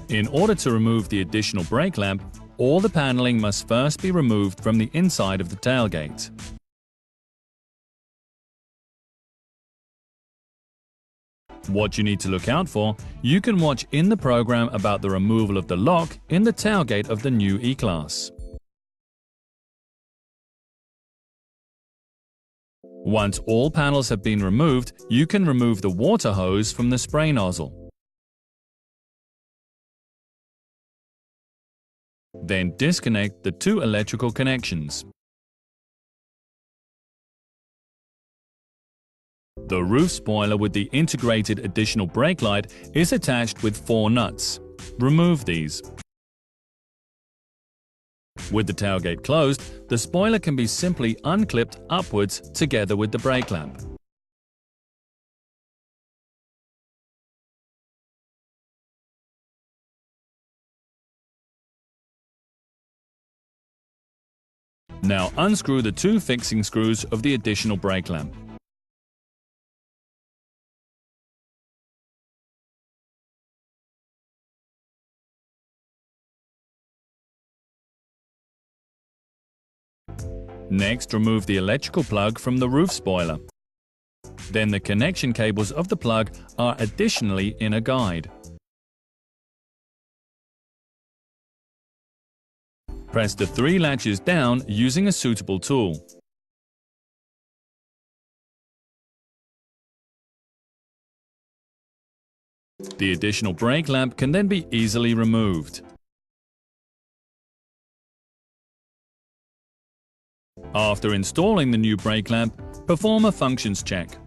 In order to remove the additional brake lamp, all the paneling must first be removed from the inside of the tailgate. What you need to look out for, you can watch in the program about the removal of the lock in the tailgate of the new E-Class. Once all panels have been removed, you can remove the water hose from the spray nozzle. Then disconnect the two electrical connections. The roof spoiler with the integrated additional brake light is attached with 4 nuts. Remove these. With the tailgate closed, the spoiler can be simply unclipped upwards together with the brake lamp. Now unscrew the 2 fixing screws of the additional brake lamp. Next, remove the electrical plug from the roof spoiler. Then the connection cables of the plug are additionally in a guide. Press the 3 latches down using a suitable tool. The additional brake lamp can then be easily removed. After installing the new brake lamp, perform a functions check.